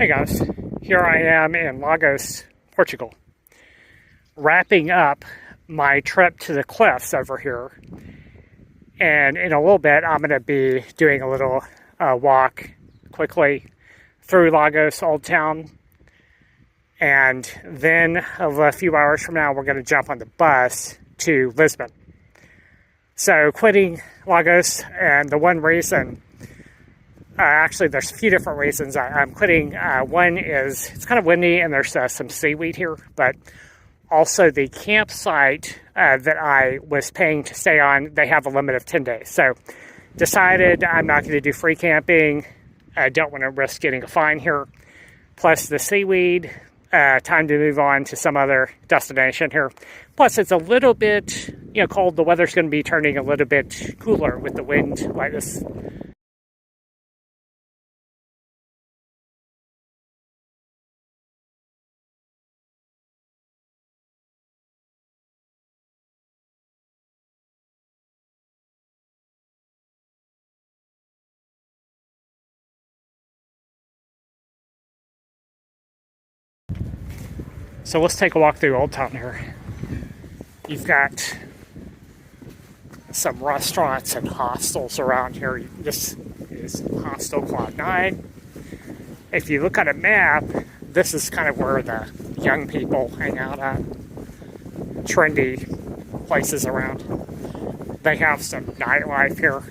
Hey guys, here I am in Lagos, Portugal, wrapping up my trip to the cliffs over here. And in a little bit, I'm going to be doing a little walk quickly through Lagos Old Town. And then a few hours from now, we're going to jump on the bus to Lisbon. So quitting Lagos, and the one reason, actually there's a few different reasons I'm quitting. One is it's kind of windy and there's some seaweed here, but also the campsite that I was paying to stay on, they have a limit of 10 days. So decided I'm not going to do free camping. I don't want to risk getting a fine here. Plus the seaweed, time to move on to some other destination here. Plus it's a little bit, cold. The weather's going to be turning a little bit cooler with the wind like this. So let's take a walk through Old Town here. You've got some restaurants and hostels around here. This is Hostel Cloud 9. If you look at a map, this is kind of where the young people hang out at. Trendy places around. They have some nightlife here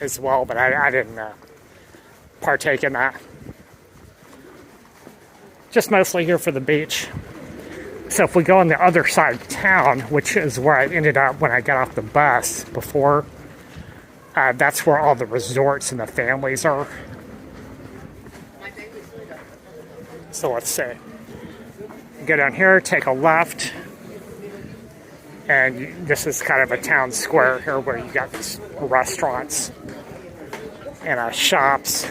as well, but I didn't partake in that. Just mostly here for the beach. So if we go on the other side of town, which is where I ended up when I got off the bus before, that's where all the resorts and the families are. So let's see. Go down here, take a left, and this is kind of a town square here where you got these restaurants and shops.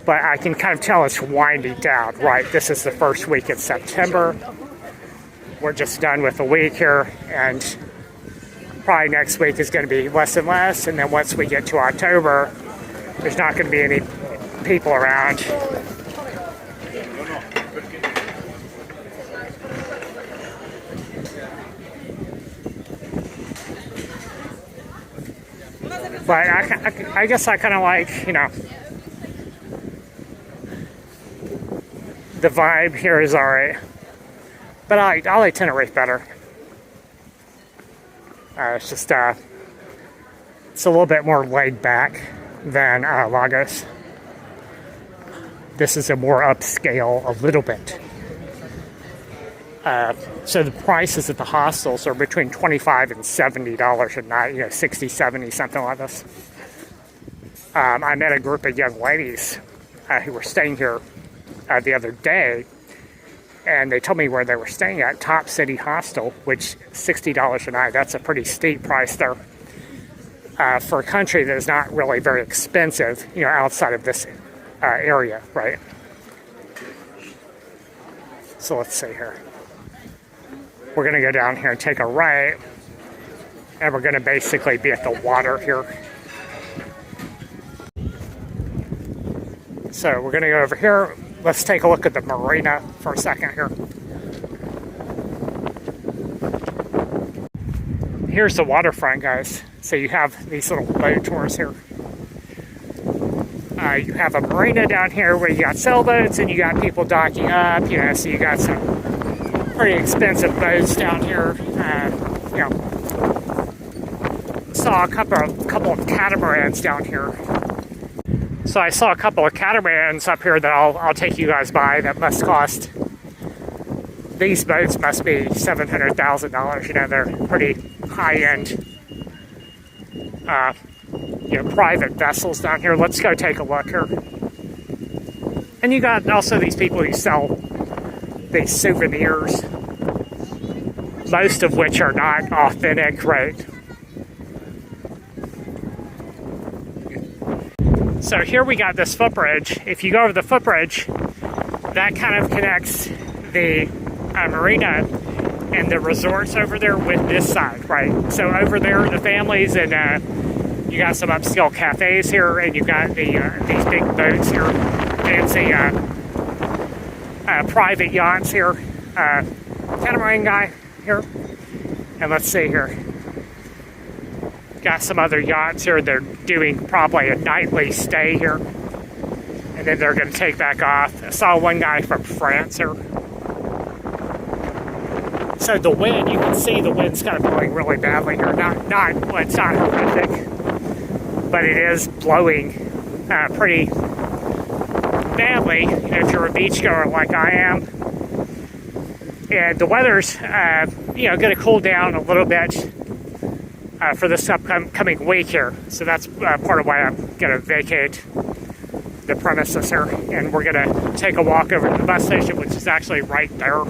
But I can kind of tell it's winding down, right? This is the first week in September. We're just done with a week here, and probably next week is going to be less and less. And then once we get to October, there's not going to be any people around. But I guess I kind of like, the vibe here is alright, but I like Tenerife better. It's just it's a little bit more laid back than Lagos. This is a more upscale, a little bit. So the prices at the hostels are between $25 and $70 a night. 60, 70, something like this. I met a group of young ladies who were staying here the other day, and they told me where they were staying at. Top City Hostel, which $60 a night. That's a pretty steep price there for a country that is not really very expensive, outside of this area, right? So let's see here. We're going to go down here and take a right, and we're going to basically be at the water here. So we're going to go over here. Let's take a look at the marina for a second here. Here's the waterfront, guys. So you have these little boat tours here. You have a marina down here where you got sailboats and you got people docking up. So you got some pretty expensive boats down here. Saw a couple of catamarans down here. So I saw a couple of catamarans up here that I'll take you guys by. That must cost, these boats must be $700,000. They're pretty high-end, private vessels down here. Let's go take a look here. And you got also these people who sell these souvenirs, most of which are not authentic, right? So here we got this footbridge. If you go over the footbridge, that kind of connects the marina and the resorts over there with this side, right? So over there, the families, and you got some upscale cafes here, and you've got these big boats here. fancy private yachts here. Catamaran guy here. And let's see here. Got some other yachts here. They're doing probably a nightly stay here. And then they're going to take back off. I saw one guy from France here. So the wind, you can see the wind's kind of blowing really badly here. Well, it's not horrific, but it is blowing pretty badly, you know, if you're a beachgoer like I am. And the weather's, you know, going to cool down a little bit for this upcoming week here. So that's part of why I'm going to vacate the premises here. And we're going to take a walk over to the bus station, which is actually right there.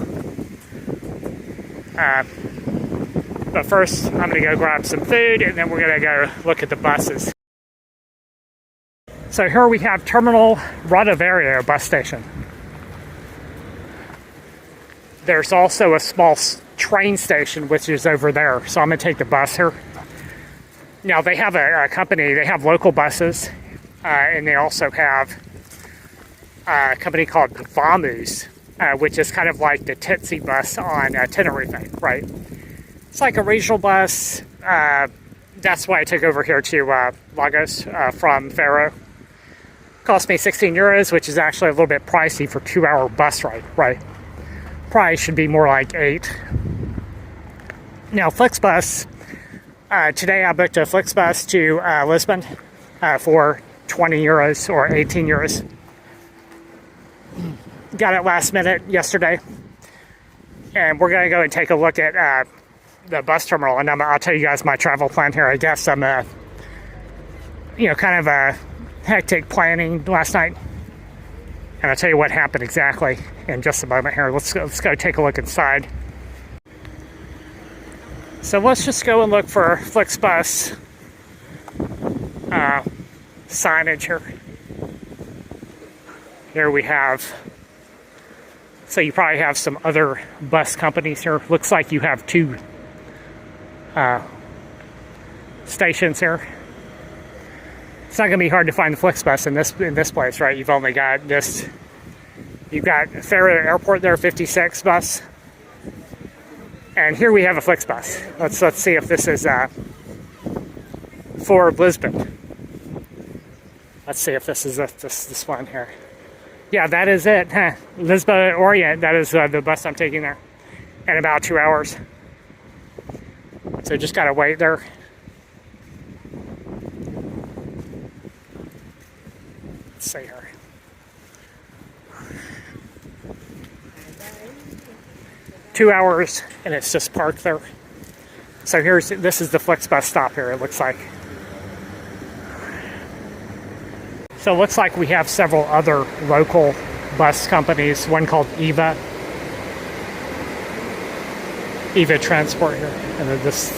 But first, I'm going to go grab some food, and then we're going to go look at the buses. So here we have Terminal Rodovario bus station. There's also a small train station, which is over there. So I'm going to take the bus here. Now, they have a company. They have local buses, and they also have a company called Vamus, which is kind of like the Titsy bus on Tenerife, right? It's like a regional bus. That's why I took over here to Lagos from Faro. Cost me 16 euros, which is actually a little bit pricey for 2-hour bus ride, right? Price should be more like 8. Now, Flixbus, today I booked a Flixbus to Lisbon for 20 euros or 18 euros. Got it last minute yesterday. And we're going to go and take a look at the bus terminal. And I'll tell you guys my travel plan here. I guess I'm, you know, kind of a hectic planning last night. And I'll tell you what happened exactly in just a moment here. Let's go take a look inside. So let's just go and look for Flixbus signage here. Here we have, so you probably have some other bus companies here. Looks like you have 2 stations here. It's not going to be hard to find the Flixbus in this place, right? You've only got this. You've got Faro Airport there, 56 bus, and here we have a Flixbus. Let's see if this is for Lisbon. Let's see if this is this one here. Yeah, that is it. Lisbon Orient. That is the bus I'm taking there in about 2 hours. So just gotta wait there. Let's see here. Two hours, and it's just parked there. So this is the Flixbus stop here, it looks like. So it looks like we have several other local bus companies, one called Eva Transport here. And then this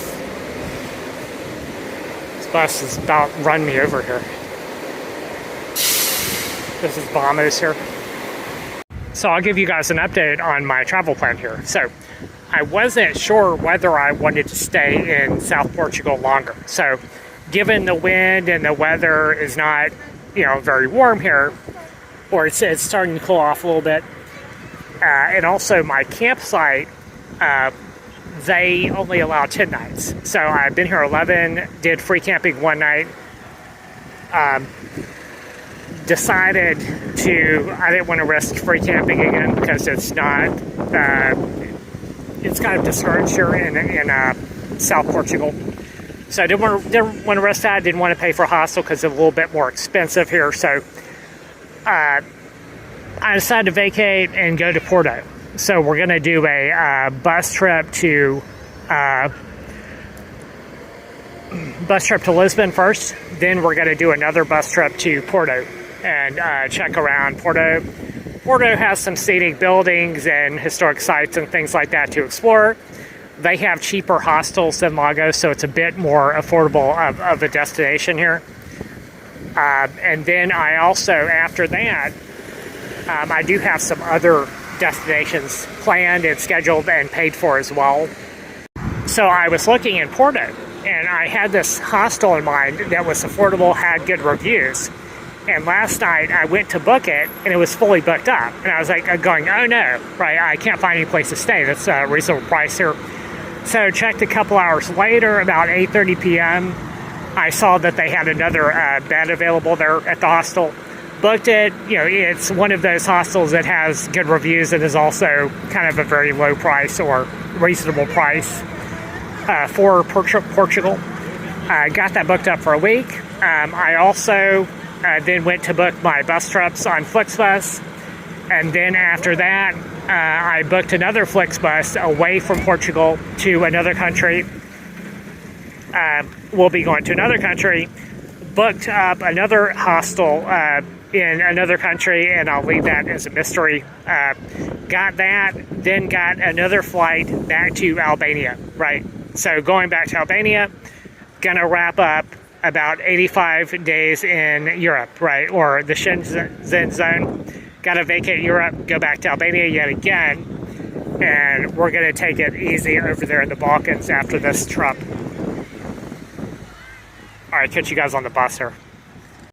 bus is about to run me over here. This is Vamus here. So I'll give you guys an update on my travel plan here. So I wasn't sure whether I wanted to stay in South Portugal longer. So given the wind and the weather is not, you know, very warm here, or it's starting to cool off a little bit, and also my campsite, they only allow 10 nights. So I've been here 11, did free camping one night, decided I didn't want to risk free camping again because it's not, it's kind of discouraged here in South Portugal. So I didn't want to risk that. Didn't want to pay for a hostel because it's a little bit more expensive here. So I decided to vacate and go to Porto. So we're going to do a bus trip to Lisbon first. Then we're going to do another bus trip to Porto and check around Porto. Porto has some scenic buildings and historic sites and things like that to explore. They have cheaper hostels than Lagos, so it's a bit more affordable of a destination here. And then I also, after that, I do have some other destinations planned and scheduled and paid for as well. So I was looking in Porto, and I had this hostel in mind that was affordable, had good reviews. And last night I went to book it and it was fully booked up. And I was like going, oh no, right? I can't find any place to stay. That's a reasonable price here. So checked a couple hours later, about 8:30 p.m. I saw that they had another bed available there at the hostel. Booked it. You know, it's one of those hostels that has good reviews and is also kind of a very low price or reasonable price for Portugal. Got that booked up for a week. I also then went to book my bus trips on Flixbus. And then after that, I booked another Flixbus away from Portugal to another country. We'll be going to another country. Booked up another hostel in another country, and I'll leave that as a mystery. Got that, then got another flight back to Albania, right? So going back to Albania, gonna wrap up about 85 days in Europe, right? Or the Schengen zone. Gotta vacate Europe, go back to Albania yet again, and we're gonna take it easy over there in the Balkans after this trip. All right, catch you guys on the bus here.